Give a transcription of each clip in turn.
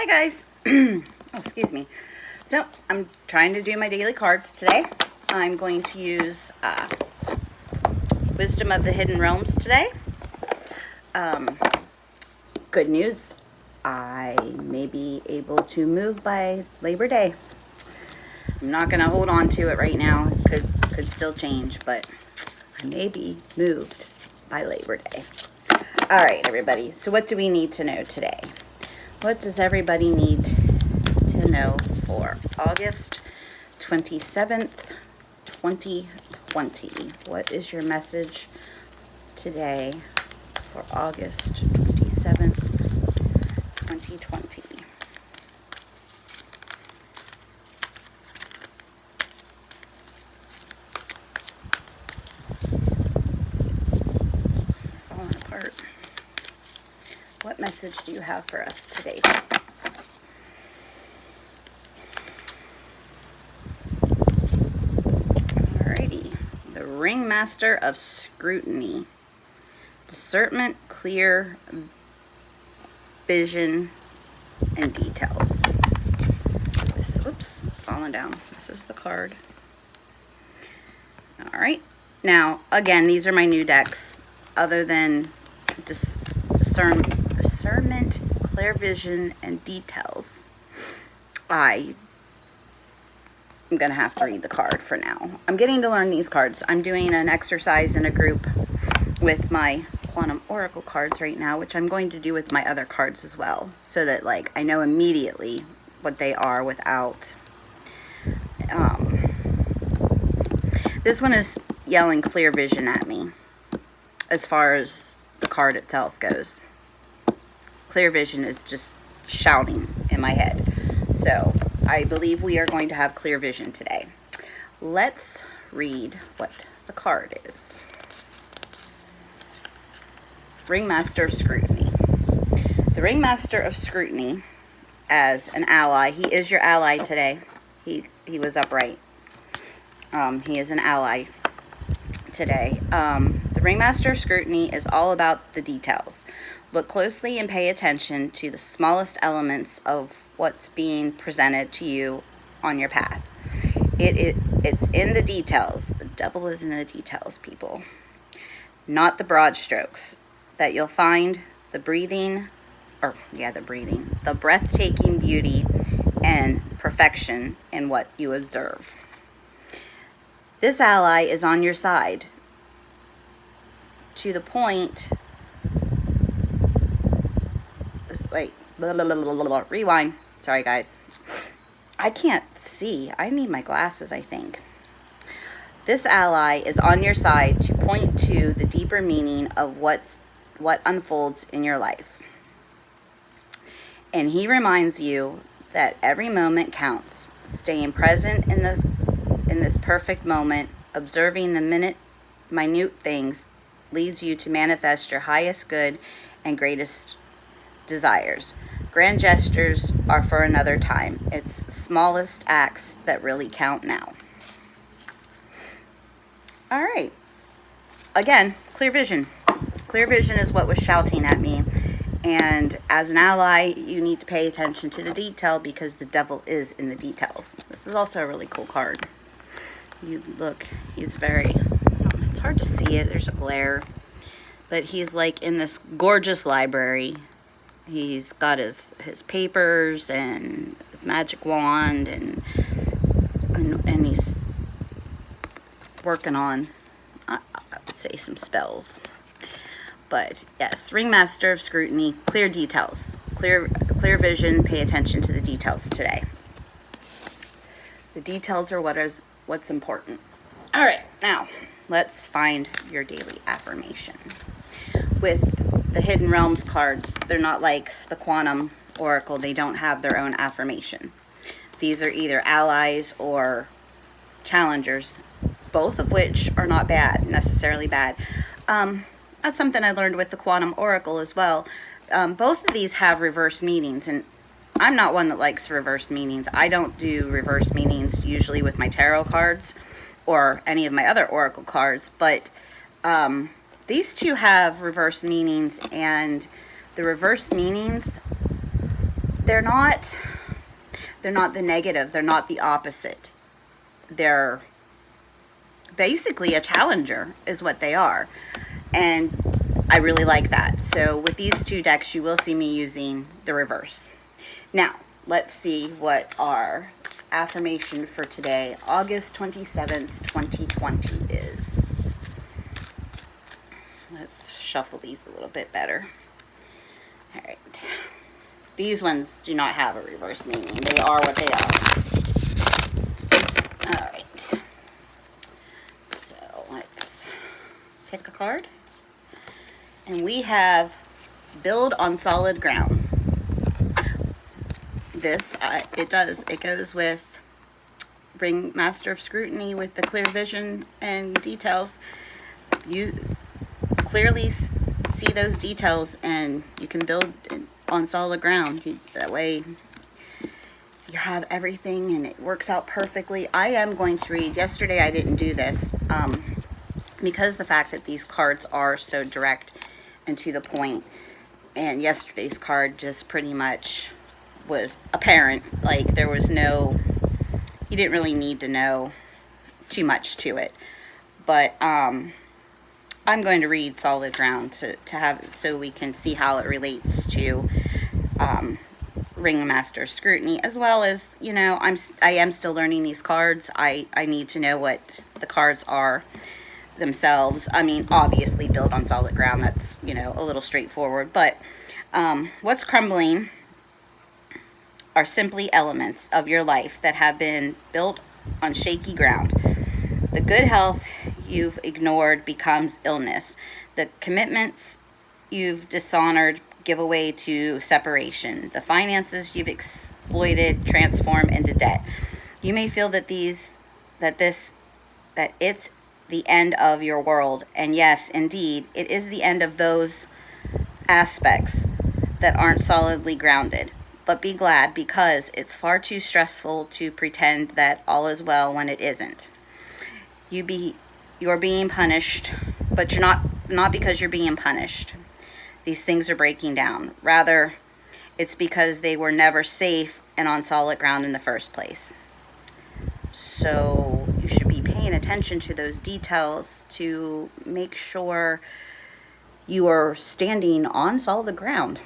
Hi guys. Oh, excuse me. So I'm trying to do my daily cards today. I'm going to use Wisdom of the Hidden Realms today. Good news, I may be able to move by Labor Day. I'm not going to hold on to it right now. It could still change, but I may be moved by Labor Day. All right, everybody. So what do we need to know today? What does everybody need to know for August 27th, 2020? What is your message today for August 27th, 2020? Falling apart. What message do you have for us today? Alrighty. The Ringmaster of Scrutiny. Discernment, clear vision, and details. Oops, it's falling down. This is the card. Alright. Now, again, these are my new decks. Other than discernment, clear vision, and details, I'm going to have to read the card for now. I'm getting to learn these cards. I'm doing an exercise in a group with my Quantum Oracle cards right now, which I'm going to do with my other cards as well, so that I know immediately what they are without... this one is yelling clear vision at me as far as the card itself goes. Clear vision is just shouting in my head. So I believe we are going to have clear vision today. Let's read what the card is. Ringmaster of Scrutiny. The Ringmaster of Scrutiny, as an ally, he is your ally today. He was upright. He is an ally today. The Ringmaster of Scrutiny is all about the details. Look closely and pay attention to the smallest elements of what's being presented to you on your path. It's in the details. The devil is in the details, people. Not the broad strokes. That you'll find the breathtaking beauty and perfection in what you observe. This ally is on your side to the point... Wait, rewind. Sorry, guys. I can't see. I need my glasses, I think. This ally is on your side to point to the deeper meaning of what unfolds in your life. And he reminds you that every moment counts. Staying present in this perfect moment, observing the minute things, leads you to manifest your highest good and greatest desires. Grand gestures are for another time. It's the smallest acts that really count now. All right. Again, clear vision. Clear vision is what was shouting at me. And as an ally, you need to pay attention to the detail because the devil is in the details. This is also a really cool card. You look, he's very... It's hard to see it. There's a glare. But he's in this gorgeous library. He's got his papers and his magic wand and he's working on, I would say, some spells. But yes, Ringmaster of Scrutiny, clear details, clear vision. Pay attention to the details today. The details are what's important. All right, now let's find your daily affirmation. With the Hidden Realms cards, they're not like the Quantum Oracle. They don't have their own affirmation. These are either allies or challengers, both of which are not necessarily bad. That's something I learned with the Quantum Oracle as well. Both of these have reverse meanings, and I'm not one that likes reverse meanings. I don't do reverse meanings usually with my tarot cards or any of my other oracle cards, but these two have reverse meanings, and the reverse meanings they're not the negative. They're not the opposite. They're basically a challenger is what they are. And I really like that. So with these two decks, you will see me using the reverse. Now, let's see what our affirmation for today, August 27th, 2020 is. Let's shuffle these a little bit better. All right. These ones do not have a reverse meaning. They are what they are. All right. So let's pick a card. And we have build on solid ground. This, it goes with bring Master of Scrutiny with the clear vision and details. You clearly see those details and you can build on solid ground. That way you have everything and it works out perfectly. I am going to read, yesterday I didn't do this, because the fact that these cards are so direct and to the point, and yesterday's card just pretty much was apparent. Like, there was no, you didn't really need to know too much to it. But I'm going to read solid ground to have it so we can see how it relates to Ring Master Scrutiny, as well as, you know, I am still learning these cards. I need to know what the cards are themselves. I mean, obviously build on solid ground, that's, you know, a little straightforward, but what's crumbling are simply elements of your life that have been built on shaky ground. The good health you've ignored becomes illness. The commitments you've dishonored give way to separation. The finances you've exploited transform into debt. You may feel that it's the end of your world. And yes, indeed, it is the end of those aspects that aren't solidly grounded. But be glad, because it's far too stressful to pretend that all is well when it isn't. You're being punished, but you're not because you're being punished. These things are breaking down. Rather, it's because they were never safe and on solid ground in the first place. So you should be paying attention to those details to make sure you are standing on solid ground.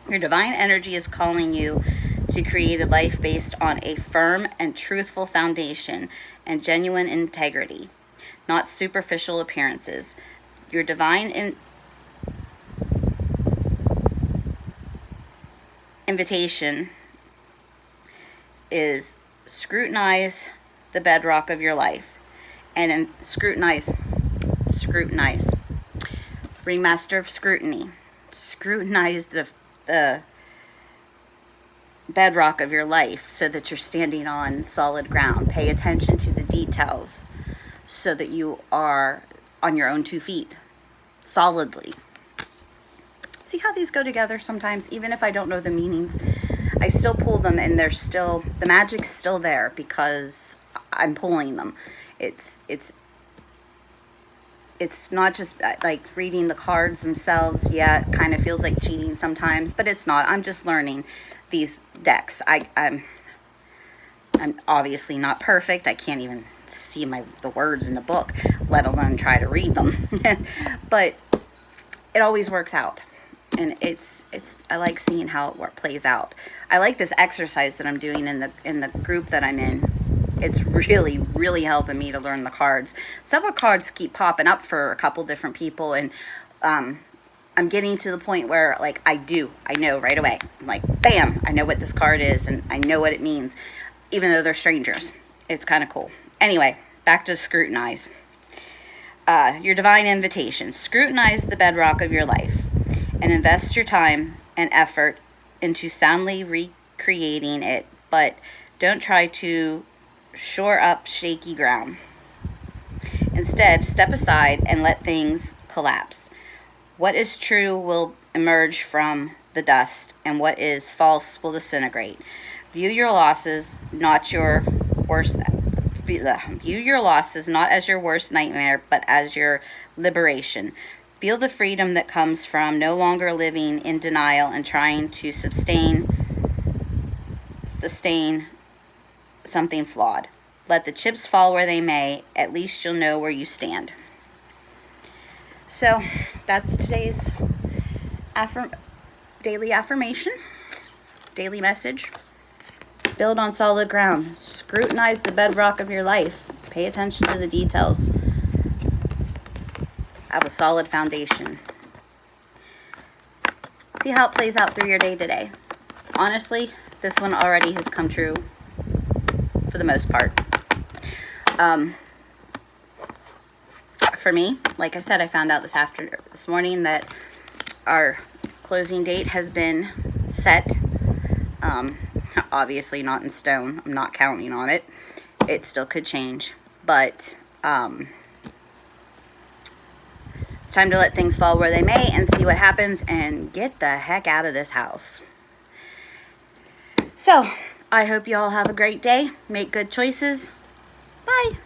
Your divine energy is calling you to create a life based on a firm and truthful foundation and genuine integrity, not superficial appearances. Your divine invitation is scrutinize the bedrock of your life, and scrutinize. Bring Master of Scrutiny. Scrutinize the bedrock of your life so that you're standing on solid ground. Pay attention to the details so that you are on your own 2 feet solidly. See how these go together sometimes? Even if I don't know the meanings, I still pull them, and they're still, the magic's still there because I'm pulling them. It's not just like reading the cards themselves. Yeah, it kind of feels like cheating sometimes, but it's not. I'm just learning these decks. I'm obviously not perfect. I can't even see the words in the book, let alone try to read them. But it always works out. And I like seeing how it plays out. I like this exercise that I'm doing in the group that I'm in. It's really, really helping me to learn the cards. Several cards keep popping up for a couple different people, and I'm getting to the point where, like, I know right away. I'm like, bam, I know what this card is, and I know what it means, even though they're strangers. It's kind of cool. Anyway, back to scrutinize. Your divine invitation. Scrutinize the bedrock of your life and invest your time and effort into soundly recreating it, but don't try to shore up shaky ground. Instead, step aside and let things collapse. What is true will emerge from the dust, and what is false will disintegrate. View your losses not as your worst nightmare, but as your liberation. Feel the freedom that comes from no longer living in denial and trying to sustain something flawed. Let the chips fall where they may. At least you'll know where you stand. So that's today's daily affirmation, daily message. Build on solid ground. Scrutinize the bedrock of your life. Pay attention to the details. Have a solid foundation. See how it plays out through your day today. Honestly, this one already has come true for the most part. For me, like I said, I found out this morning that our closing date has been set. Obviously not in stone. I'm not counting on it. It still could change. But it's time to let things fall where they may and see what happens and get the heck out of this house. So, I hope you all have a great day. Make good choices. Bye.